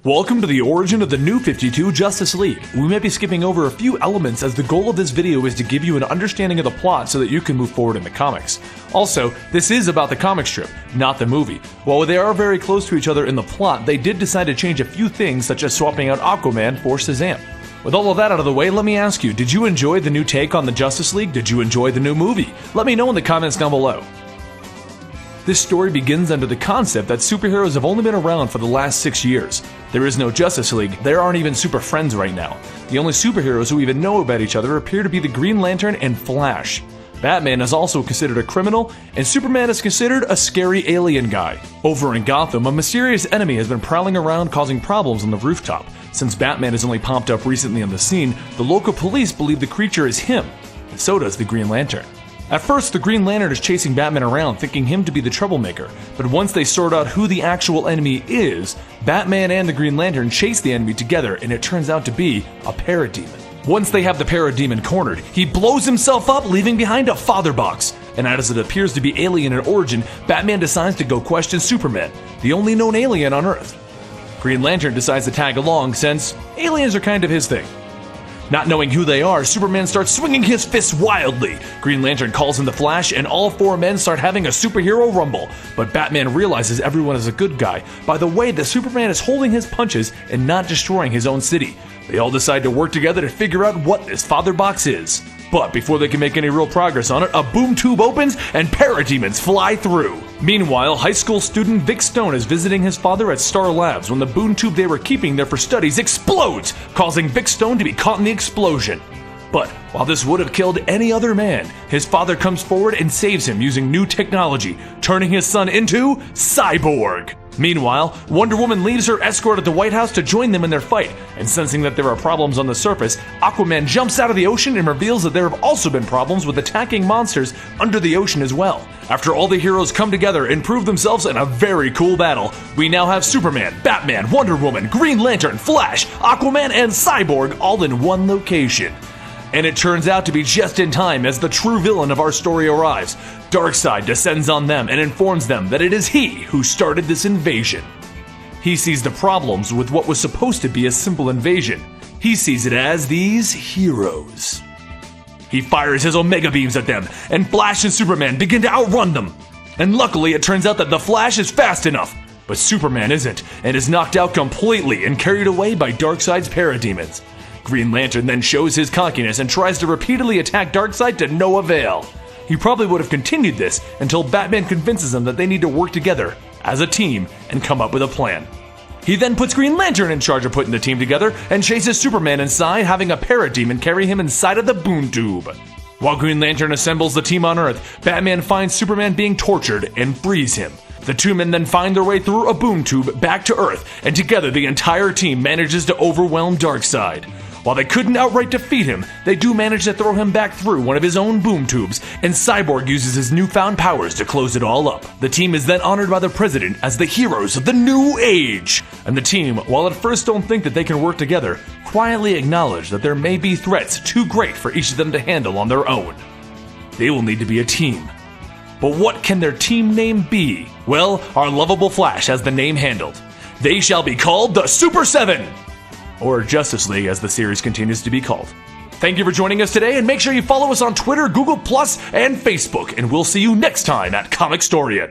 Welcome to the origin of the New 52 Justice League. We may be skipping over a few elements as the goal of this video is to give you an understanding of the plot so that you can move forward in the comics. Also, this is about the comic strip, not the movie. While they are very close to each other in the plot, they did decide to change a few things such as swapping out Aquaman for Shazam. With all of that out of the way, let me ask you, did you enjoy the new take on the Justice League? Did you enjoy the new movie? Let me know in the comments down below. This story begins under the concept that superheroes have only been around for the last 6 years. There is no Justice League, there aren't even super friends right now. The only superheroes who even know about each other appear to be the Green Lantern and Flash. Batman is also considered a criminal, and Superman is considered a scary alien guy. Over in Gotham, a mysterious enemy has been prowling around causing problems on the rooftop. Since Batman has only popped up recently on the scene, the local police believe the creature is him, and so does the Green Lantern. At first, the Green Lantern is chasing Batman around, thinking him to be the troublemaker, but once they sort out who the actual enemy is, Batman and the Green Lantern chase the enemy together, and it turns out to be a parademon. Once they have the parademon cornered, he blows himself up, leaving behind a father box. And as it appears to be alien in origin, Batman decides to go question Superman, the only known alien on Earth. Green Lantern decides to tag along since aliens are kind of his thing. Not knowing who they are, Superman starts swinging his fists wildly. Green Lantern calls in the Flash, and all four men start having a superhero rumble. But Batman realizes everyone is a good guy by the way that Superman is holding his punches and not destroying his own city. They all decide to work together to figure out what this father box is. But before they can make any real progress on it, a boom tube opens and parademons fly through. Meanwhile, high school student Vic Stone is visiting his father at Star Labs when the boom tube they were keeping there for studies explodes, causing Vic Stone to be caught in the explosion. But while this would have killed any other man, his father comes forward and saves him using new technology, turning his son into Cyborg. Meanwhile, Wonder Woman leaves her escort at the White House to join them in their fight, and sensing that there are problems on the surface, Aquaman jumps out of the ocean and reveals that there have also been problems with attacking monsters under the ocean as well. After all the heroes come together and prove themselves in a very cool battle, we now have Superman, Batman, Wonder Woman, Green Lantern, Flash, Aquaman, and Cyborg all in one location. And it turns out to be just in time as the true villain of our story arrives. Darkseid descends on them and informs them that it is he who started this invasion. He sees the problems with what was supposed to be a simple invasion. He sees it as these heroes. He fires his Omega beams at them, and Flash and Superman begin to outrun them. And luckily it turns out that the Flash is fast enough, but Superman isn't, and is knocked out completely and carried away by Darkseid's parademons. Green Lantern then shows his cockiness and tries to repeatedly attack Darkseid to no avail. He probably would have continued this until Batman convinces him that they need to work together as a team and come up with a plan. He then puts Green Lantern in charge of putting the team together and chases Superman inside, having a parademon carry him inside of the boom tube. While Green Lantern assembles the team on Earth, Batman finds Superman being tortured and frees him. The two men then find their way through a boom tube back to Earth, and together the entire team manages to overwhelm Darkseid. While they couldn't outright defeat him, they do manage to throw him back through one of his own boom tubes, and Cyborg uses his newfound powers to close it all up. The team is then honored by the president as the heroes of the new age. And the team, while at first don't think that they can work together, quietly acknowledge that there may be threats too great for each of them to handle on their own. They will need to be a team. But what can their team name be? Well, our lovable Flash has the name handled. They shall be called the Super Seven! Or Justice League as the series continues to be called. Thank you for joining us today, and make sure you follow us on Twitter, Google+, and Facebook, and we'll see you next time at Comicstorian.